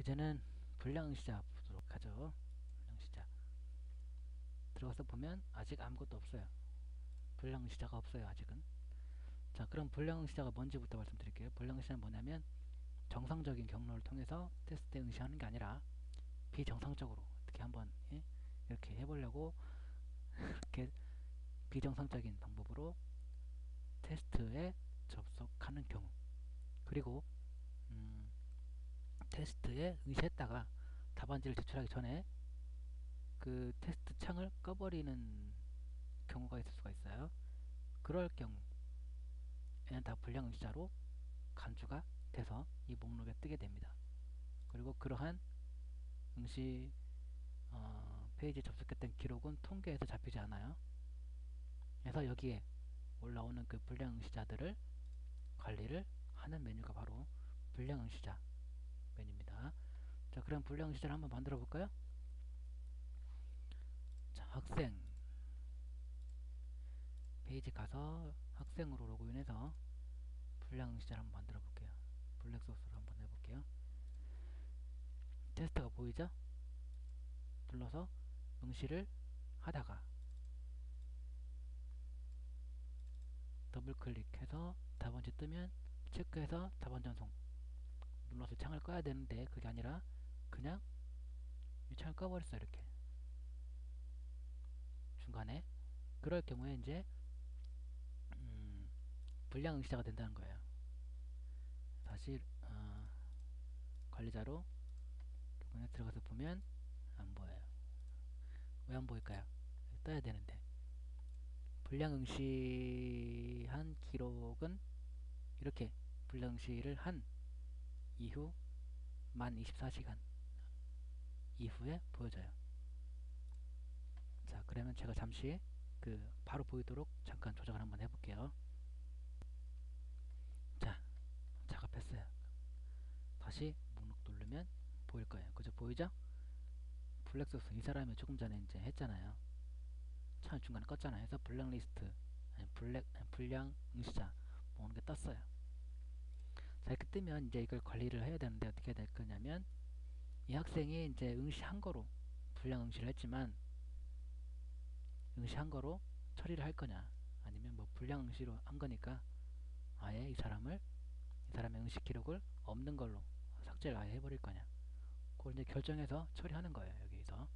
이제는 불량응시자 보도록 하죠. 불량응시자 들어가서 보면 아직 아무것도 없어요. 불량응시자가 없어요. 아직은. 자, 그럼 불량응시자가 뭔지부터 말씀드릴게요. 불량응시자는 뭐냐면 정상적인 경로를 통해서 테스트에 응시하는 게 아니라 비정상적으로 어떻게 한번 이렇게 해보려고 이렇게 비정상적인 방법으로 테스트에 접속하는 경우, 그리고 테스트에 응시했다가 답안지를 제출하기 전에 그 테스트 창을 꺼버리는 경우가 있을 수가 있어요. 그럴 경우에는 다 불량응시자로 간주가 돼서 이 목록에 뜨게 됩니다. 그리고 그러한 응시 페이지에 접속했던 기록은 통계에서 잡히지 않아요. 그래서 여기에 올라오는 그 불량응시자들을 관리를 하는 메뉴가 바로 불량응시자 메뉴입니다. 자, 그럼 불량응시자를 한번 만들어 볼까요? 자, 학생 페이지 가서 학생으로 로그인해서 불량응시자를 한번 만들어 볼게요. 블랙소스로 한번 해볼게요. 테스트가 보이죠? 눌러서 응시를 하다가 더블 클릭해서 답안지 뜨면 체크해서 답안 전송 눌러서 창을 꺼야 되는데 그게 아니라 그냥 이 창을 꺼버렸어요. 이렇게 중간에. 그럴 경우에 이제 불량응시자가 된다는 거예요. 다시 관리자로 로그인에 들어가서 보면 안 보여요. 왜 안 보일까요? 떠야 되는데. 불량응시한 기록은 이렇게 불량응시를 한 이후 만 24시간 이후에 보여져요. 자, 그러면 제가 잠시 바로 보이도록 잠깐 조작을 한번 해볼게요. 자, 작업했어요. 다시 목록 누르면 보일 거예요. 그죠? 보이죠? 블랙소스 이 사람이 조금 전에 이제 했잖아요. 창을 중간에 껐잖아요. 해서 블랙리스트 불량 응시자 모으는 게 떴어요. 자, 이렇게 뜨면 이제 이걸 관리를 해야 되는데 어떻게 될 거냐면 이 학생이 이제 응시한 거로 불량 응시를 했지만 응시한 거로 처리를 할 거냐, 아니면 뭐 불량 응시로 한 거니까 아예 이 사람의 응시 기록을 없는 걸로 삭제를 아예 해버릴 거냐, 그걸 이제 결정해서 처리하는 거예요. 여기서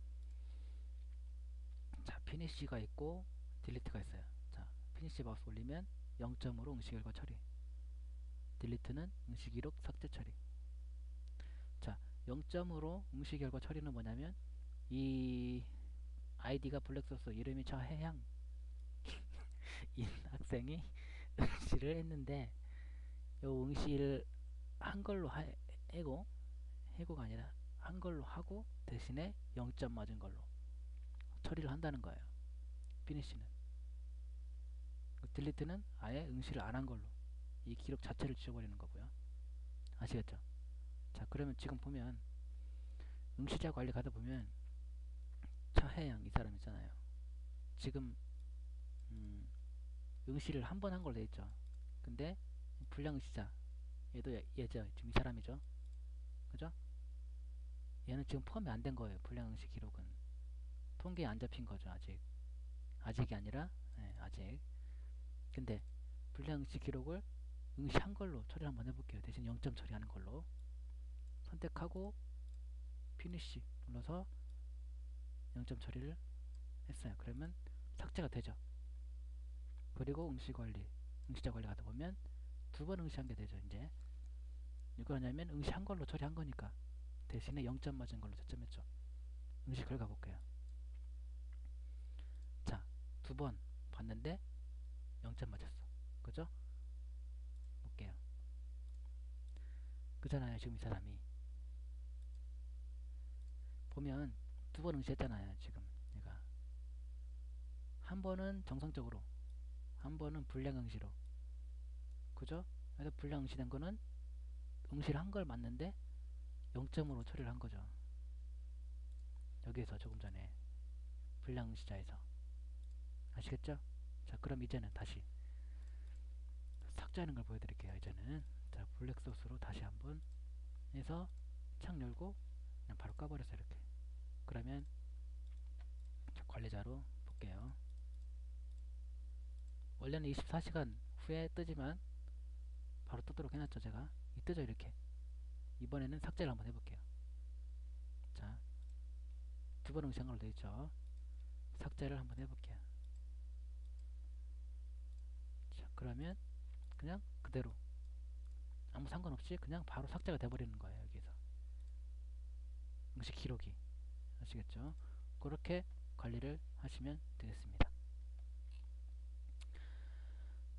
자, 피니쉬가 있고 딜리트가 있어요. 자, 피니쉬 마우스 올리면 0점으로 응시 결과 처리, 딜리트는 응시 기록 삭제 처리. 자, 0점으로 응시 결과 처리는 뭐냐면 이 아이디가 블랙소스 이름이 저해양 이 학생이 응시를 했는데 요 응시를 한 걸로 해고가 아니라 한 걸로 하고 대신에 0점 맞은 걸로 처리를 한다는 거예요. 피니쉬는. 딜리트는 아예 응시를 안 한 걸로 이 기록 자체를 지워버리는 거고요. 아시겠죠? 자, 그러면 지금 보면 응시자 관리 가다 보면 차혜양 이 사람 있잖아요. 지금 응시를 한 번 한 걸로 돼 있죠. 근데 불량응시자 얘도 얘죠. 지금 이 사람이죠. 그죠? 얘는 지금 포함이 안 된 거예요. 불량응시 기록은 통계에 안 잡힌 거죠. 아직이 아니라 아직. 근데 불량응시 기록을 응시한 걸로 처리를 한번 해볼게요. 대신 0점 처리하는 걸로 선택하고 피니쉬 눌러서 0점 처리를 했어요. 그러면 삭제가 되죠. 그리고 응시자 관리 가다 보면 두 번 응시한 게 되죠. 이제 이거 하냐면 응시한 걸로 처리한 거니까 대신에 0점 맞은 걸로 채점했죠. 응시 결과 볼게요. 자, 두 번 봤는데 0점 맞았어. 그죠? 볼게요. 그잖아요. 지금 이 사람이 보면 두 번 응시했잖아요. 지금 얘가 한 번은 정상적으로, 한 번은 불량 응시로. 그죠? 그래서 불량 응시된 거는 응시를 한 걸 맞는데 0점으로 처리를 한 거죠. 여기에서 조금 전에 불량 응시자에서. 아시겠죠? 자, 그럼 이제는 다시 삭제하는 걸 보여드릴게요. 이제는 자, 블랙소스로 다시 한번 해서 창 열고 그냥 바로 꺼버렸어요. 이렇게. 그러면 관리자로 볼게요. 원래는 24시간 후에 뜨지만 바로 뜨도록 해놨죠. 제가 이 뜨죠. 이렇게. 이번에는 삭제를 한번 해볼게요. 자, 두 번 응시한 걸로 되어있죠. 삭제를 한번 해볼게요. 자, 그러면 그냥 그대로 아무 상관없이 그냥 바로 삭제가 돼버리는 거예요. 여기서 응시 기록이. 아시겠죠? 그렇게 관리를 하시면 되겠습니다.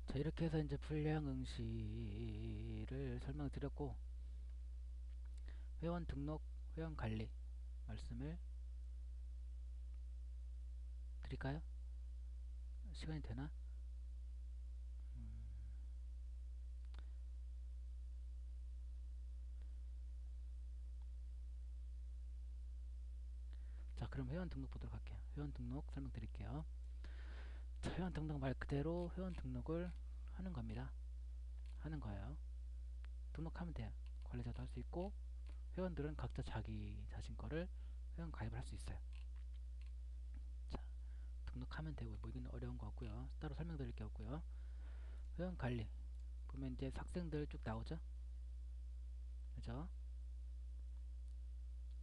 자, 이렇게 해서 이제 불량 응시를 설명드렸고, 회원 등록, 회원 관리 말씀을 드릴까요? 시간이 되나? 자, 그럼 회원 등록 보도록 할게요. 회원 등록 설명드릴게요. 자, 회원 등록 말 그대로 회원 등록을 하는 겁니다. 하는 거예요. 등록하면 돼요. 관리자도 할 수 있고, 회원들은 각자 자기 자신 거를 회원 가입을 할 수 있어요. 자, 등록하면 되고, 뭐 이건 어려운 거 없고요. 따로 설명드릴 게 없고요. 회원 관리 보면 이제 학생들 쭉 나오죠. 그죠?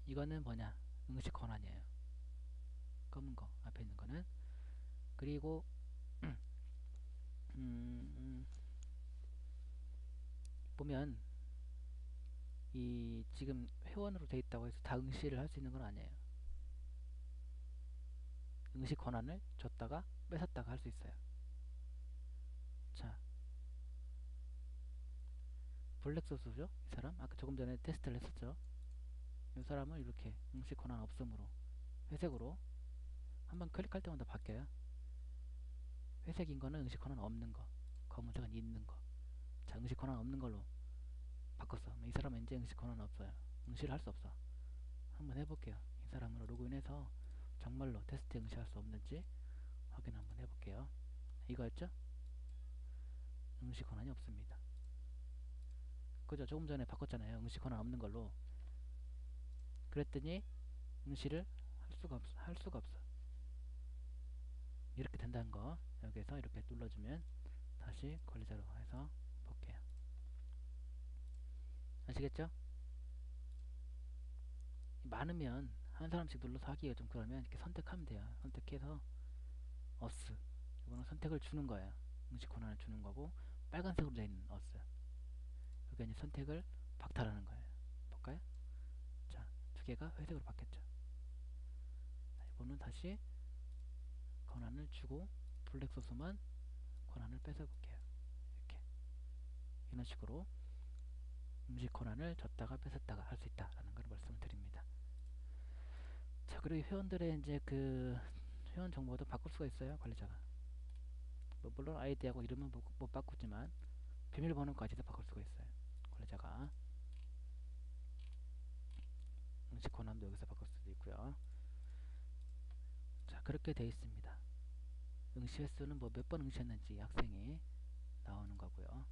이거는 뭐냐? 응시 권한이에요. 검은 거 앞에 있는 거는. 그리고 보면 이 지금 회원으로 돼 있다고 해서 다 응시를 할 수 있는 건 아니에요. 응시 권한을 줬다가 뺏었다가 할 수 있어요. 자, 블랙소스죠? 이 사람 아까 조금 전에 테스트를 했었죠. 이 사람을 이렇게 응시 권한 없음으로 회색으로 한번 클릭할 때마다 바뀌어요. 회색인 거는 응시 권한 없는 거, 검은색은 있는 거. 자, 응시 권한 없는 걸로 바꿨어. 이 사람은 이제 응시 권한 없어요. 응시를 할 수 없어. 한번 해볼게요. 이 사람으로 로그인해서 정말로 테스트 응시할 수 없는지 확인 한번 해볼게요. 이거였죠? 응시 권한이 없습니다. 그죠? 조금 전에 바꿨잖아요. 응시 권한 없는 걸로. 그랬더니 응시를 할 수가 없어. 이렇게 된다는 거. 여기에서 이렇게 눌러주면 다시 관리자로 해서 볼게요. 아시겠죠? 많으면 한 사람씩 눌러서 하기가 좀 그러면 이렇게 선택하면 돼요. 선택해서 어스. 이거는 선택을 주는 거예요. 응시 권한을 주는 거고, 빨간색으로 되어 있는 어스. 여기 이제 선택을 박탈하는 거예요. 볼까요? 자, 두 개가 회색으로 바뀌었죠. 자, 이거는 다시 권한을 주고 블랙 소스만 권한을 뺏어 볼게요. 이렇게 이런 식으로 응시 권한을 줬다가 뺏었다가 할 수 있다라는 걸 말씀을 드립니다. 자, 그리고 회원들의 이제 그 회원 정보도 바꿀 수가 있어요. 관리자가. 뭐 물론 아이디하고 이름은 못 바꾸지만 비밀번호까지도 바꿀 수가 있어요. 관리자가. 응시 권한도 여기서 바꿀 수도 있고요. 자, 그렇게 되어 있습니다. 응시 횟수는 뭐 몇 번 응시했는지 학생이 나오는 거고요.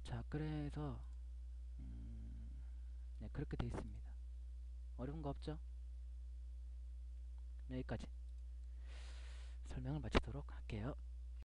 자, 그래서 네, 그렇게 되어 있습니다. 어려운 거 없죠? 여기까지 설명을 마치도록 할게요.